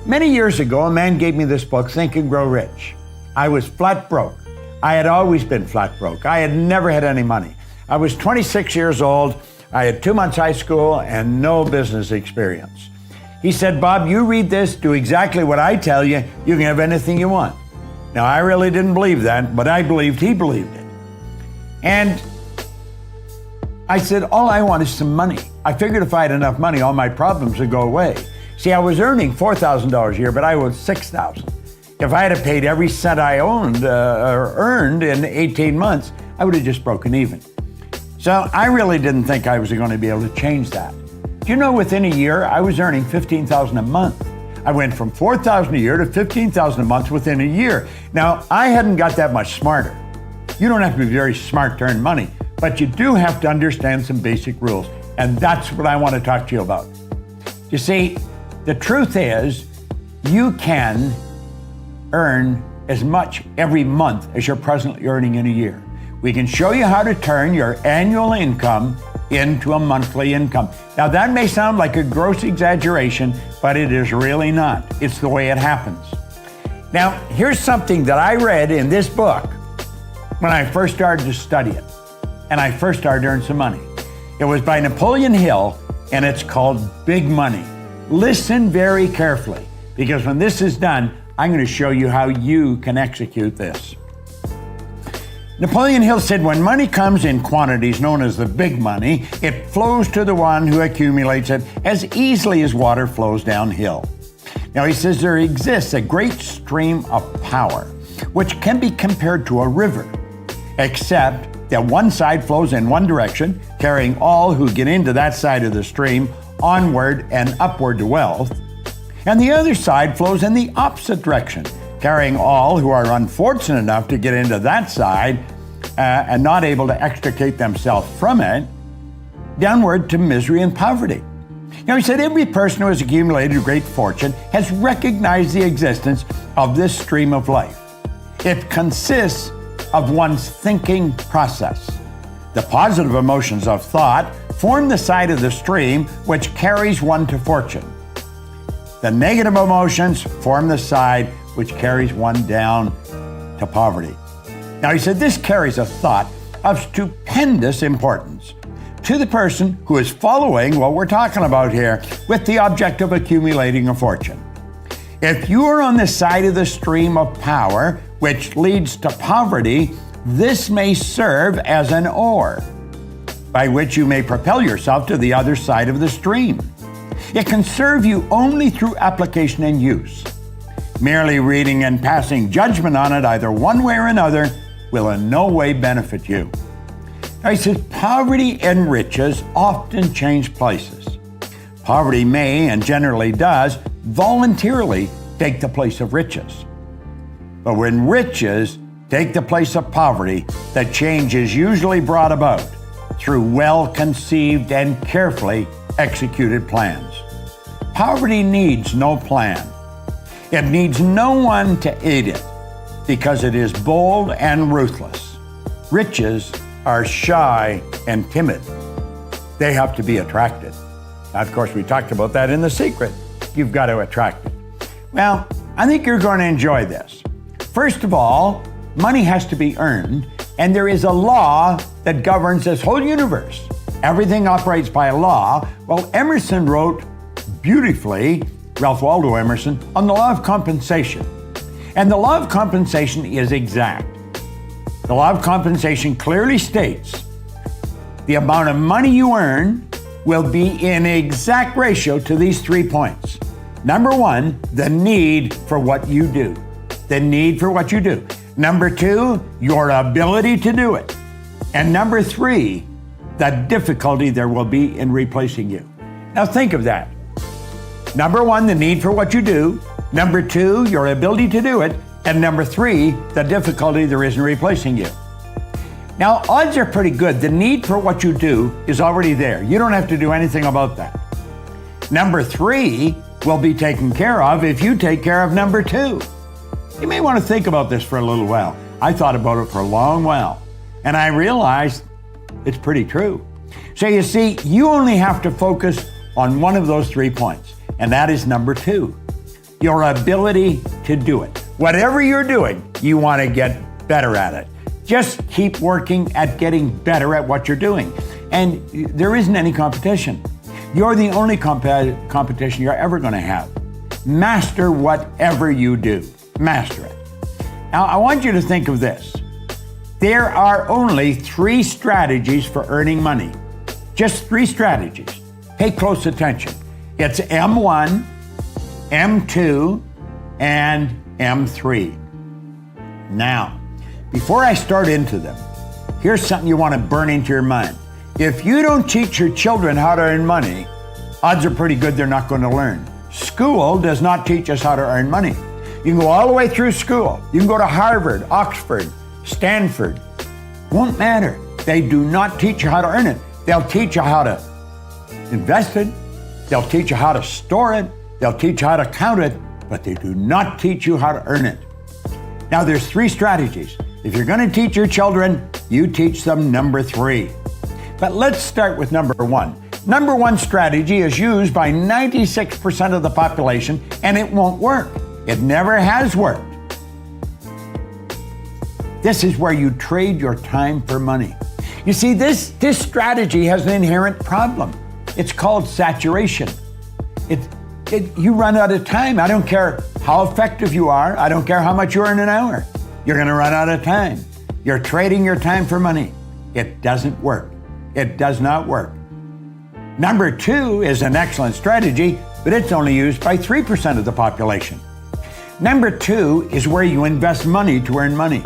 Many years ago, a man gave me this book, Think and Grow Rich. I was flat broke. I had always been flat broke. I had never had any money. I was 26 years old. I had 2 months high school and no business experience. He said, Bob, you read this, do exactly what I tell you, you can have anything you want. Now, I really didn't believe that, but I believed he believed it. And I said, all I want is some money. I figured if I had enough money, all my problems would go away. See, I was earning $4,000 a year, but I was $6,000. If I had paid every cent I owned or earned in 18 months, I would have just broken even. So I really didn't think I was going to be able to change that. Do you know, within a year, I was earning $15,000 a month. I went from $4,000 a year to $15,000 a month within a year. Now, I hadn't got that much smarter. You don't have to be very smart to earn money, but you do have to understand some basic rules. And that's what I want to talk to you about. You see, the truth is, you can earn as much every month as you're presently earning in a year. We can show you how to turn your annual income into a monthly income. Now, that may sound like a gross exaggeration, but it is really not. It's the way it happens. Now, here's something that I read in this book when I first started to study it, and I first started to earn some money. It was by Napoleon Hill, and it's called Big Money. Listen very carefully, because when this is done, I'm going to show you how you can execute this. Napoleon Hill said, when money comes in quantities known as the big money, it flows to the one who accumulates it as easily as water flows downhill. Now, he says there exists a great stream of power, which can be compared to a river, except that one side flows in one direction, carrying all who get into that side of the stream onward and upward to wealth, and the other side flows in the opposite direction, carrying all who are unfortunate enough to get into that side and not able to extricate themselves from it, downward to misery and poverty. Now, he said every person who has accumulated a great fortune has recognized the existence of this stream of life. It consists of one's thinking process. The positive emotions of thought form the side of the stream which carries one to fortune. The negative emotions form the side which carries one down to poverty. Now, he said this carries a thought of stupendous importance to the person who is following what we're talking about here with the object of accumulating a fortune. If you are on the side of the stream of power which leads to poverty, this may serve as an oar by which you may propel yourself to the other side of the stream. It can serve you only through application and use. Merely reading and passing judgment on it either one way or another will in no way benefit you. Now, he says poverty and riches often change places. Poverty may, and generally does, voluntarily take the place of riches. But when riches take the place of poverty, the change is usually brought about through well-conceived and carefully executed plans. Poverty needs no plan. It needs no one to aid it because it is bold and ruthless. Riches are shy and timid. They have to be attracted. Now, of course, we talked about that in The Secret. You've got to attract it. Well, I think you're going to enjoy this. First of all, money has to be earned, and there is a law that governs this whole universe. Everything operates by a law. Well, Emerson wrote beautifully, Ralph Waldo Emerson, on the law of compensation. And the law of compensation is exact. The law of compensation clearly states the amount of money you earn will be in exact ratio to these 3 points. Number one, the need for what you do. The need for what you do. Number two, your ability to do it. And number three, the difficulty there will be in replacing you. Now think of that. Number one, the need for what you do. Number two, your ability to do it. And number three, the difficulty there is in replacing you. Now, odds are pretty good. The need for what you do is already there. You don't have to do anything about that. Number three will be taken care of if you take care of number two. You may want to think about this for a little while. I thought about it for a long while, and I realized it's pretty true. So you see, you only have to focus on one of those 3 points, and that is number two. your ability to do it. Whatever you're doing, you want to get better at it. Just keep working at getting better at what you're doing. And there isn't any competition. You're the only competition you're ever going to have. Master whatever you do. Master it. Now, I want you to think of this. There are only 3 strategies for earning money. Just 3 strategies. Pay close attention. It's M1, M2, and M3. Now, before I start into them, here's something you want to burn into your mind. If you don't teach your children how to earn money, odds are pretty good they're not going to learn. School does not teach us how to earn money. You can go all the way through school. You can go to Harvard, Oxford, Stanford. Won't matter. They do not teach you how to earn it. They'll teach you how to invest it. They'll teach you how to store it. They'll teach you how to count it, but they do not teach you how to earn it. Now, there's 3 strategies. If you're going to teach your children, you teach them number 3. But let's start with number 1. Number 1 strategy is used by 96% of the population, and it won't work. It never has worked. This is where you trade your time for money. You see, this strategy has an inherent problem. It's called saturation. You run out of time. I don't care how effective you are. I don't care how much you earn an hour. You're going to run out of time. You're trading your time for money. It doesn't work. It does not work. Number 2 is an excellent strategy, but it's only used by 3% of the population. Number 2 is where you invest money to earn money.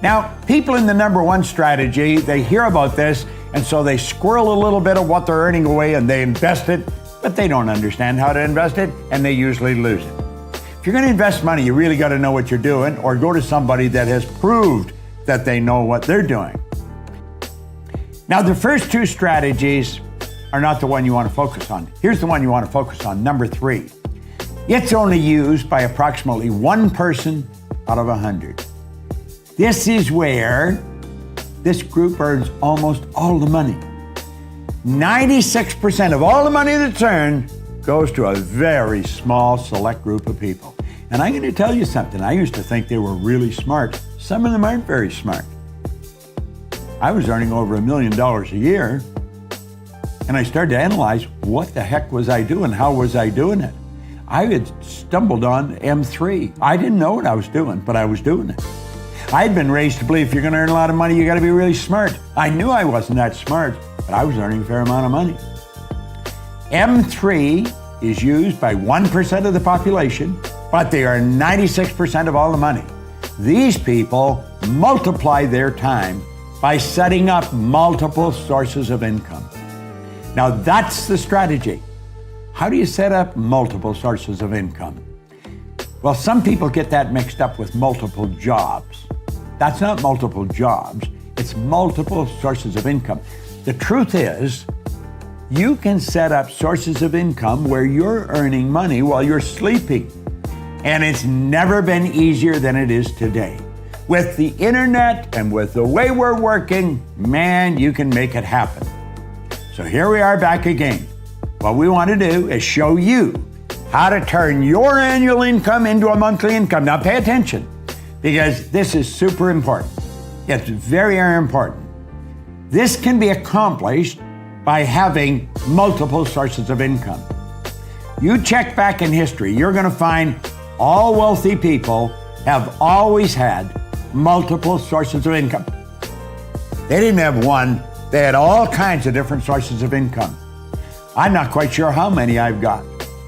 Now, people in the number 1 strategy, they hear about this, and so they squirrel a little bit of what they're earning away and they invest it, but they don't understand how to invest it, and they usually lose it. If you're going to invest money, you really got to know what you're doing, or go to somebody that has proved that they know what they're doing. Now, the first 2 strategies are not the one you want to focus on. Here's the one you want to focus on, number 3. It's only used by approximately 1 person out of 100. This is where this group earns almost all the money. 96% of all the money that's earned goes to a very small select group of people. And I'm going to tell you something. I used to think they were really smart. Some of them aren't very smart. I was earning over $1 million a year, and I started to analyze what the heck was I doing? How was I doing it? I had stumbled on M3. I didn't know what I was doing, but I was doing it. I'd been raised to believe if you're going to earn a lot of money, you got to be really smart. I knew I wasn't that smart, but I was earning a fair amount of money. M3 is used by 1% of the population, but they earn 96% of all the money. These people multiply their time by setting up multiple sources of income. Now, that's the strategy. How do you set up multiple sources of income? Well, some people get that mixed up with multiple jobs. That's not multiple jobs, it's multiple sources of income. The truth is, you can set up sources of income where you're earning money while you're sleeping. And it's never been easier than it is today. With the internet and with the way we're working, man, you can make it happen. So here we are back again. What we want to do is show you how to turn your annual income into a monthly income. Now pay attention, because this is super important. It's very, very important. This can be accomplished by having multiple sources of income. You check back in history, you're going to find all wealthy people have always had multiple sources of income. They didn't have one, they had all kinds of different sources of income. I'm not quite sure how many I've got.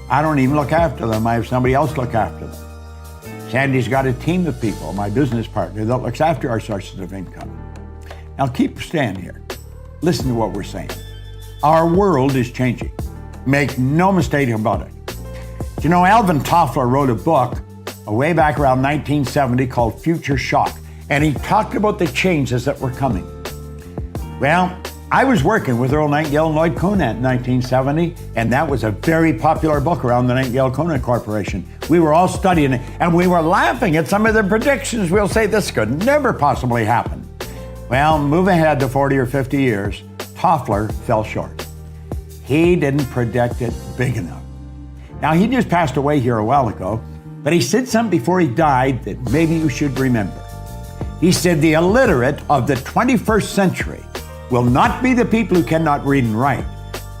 I don't even look after them. I have somebody else look after them. Sandy's got a team of people, my business partner, that looks after our sources of income. Now keep standing here. Listen to what we're saying. Our world is changing. Make no mistake about it. You know, Alvin Toffler wrote a book way back around 1970 called Future Shock, and he talked about the changes that were coming. Well, I was working with Earl Nightingale and Lloyd Conant in 1970, and that was a very popular book around the Nightingale-Conant Corporation. We were all studying it, and we were laughing at some of the predictions. We'll say this could never possibly happen. Well, move ahead to 40 or 50 years, Toffler fell short. He didn't predict it big enough. Now, he just passed away here a while ago, but he said something before he died that maybe you should remember. He said the illiterate of the 21st century will not be the people who cannot read and write.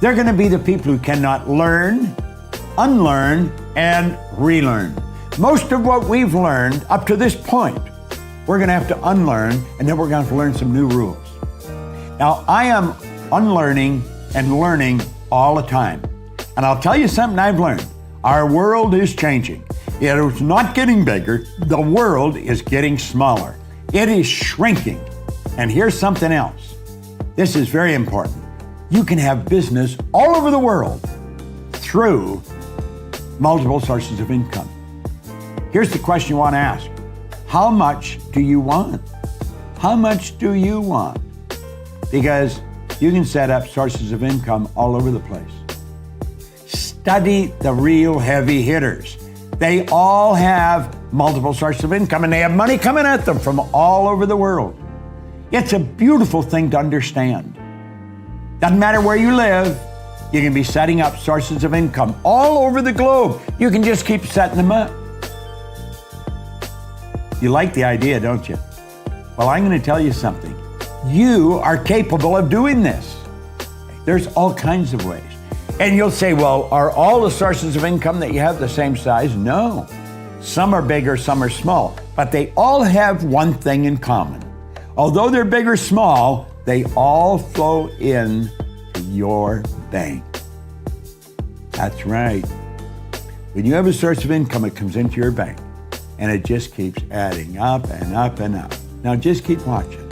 They're going to be the people who cannot learn, unlearn, and relearn. Most of what we've learned up to this point, we're going to have to unlearn, and then we're going to have to learn some new rules. Now, I am unlearning and learning all the time. And I'll tell you something I've learned. Our world is changing. It is not getting bigger. The world is getting smaller. It is shrinking. And here's something else. This is very important. You can have business all over the world through multiple sources of income. Here's the question you want to ask. How much do you want? How much do you want? Because you can set up sources of income all over the place. Study the real heavy hitters. They all have multiple sources of income, and they have money coming at them from all over the world. It's a beautiful thing to understand. Doesn't matter where you live, you can be setting up sources of income all over the globe. You can just keep setting them up. You like the idea, don't you? Well, I'm going to tell you something. You are capable of doing this. There's all kinds of ways. And you'll say, well, are all the sources of income that you have the same size? No. Some are big or some are small, but they all have one thing in common. Although they're big or small, they all flow in to your bank. That's right. When you have a source of income, it comes into your bank, and it just keeps adding up and up and up. Now just keep watching.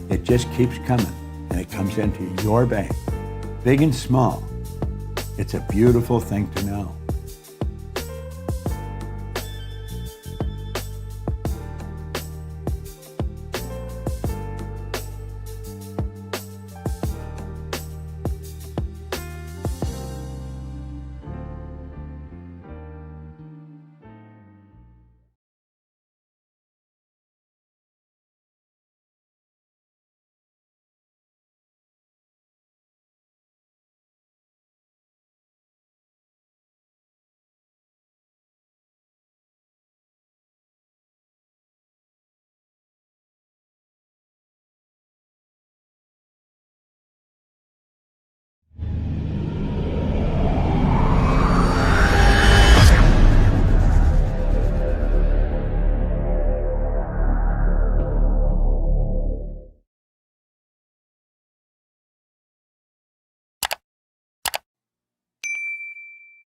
It just keeps coming, and it comes into your bank, big and small. It's a beautiful thing to know.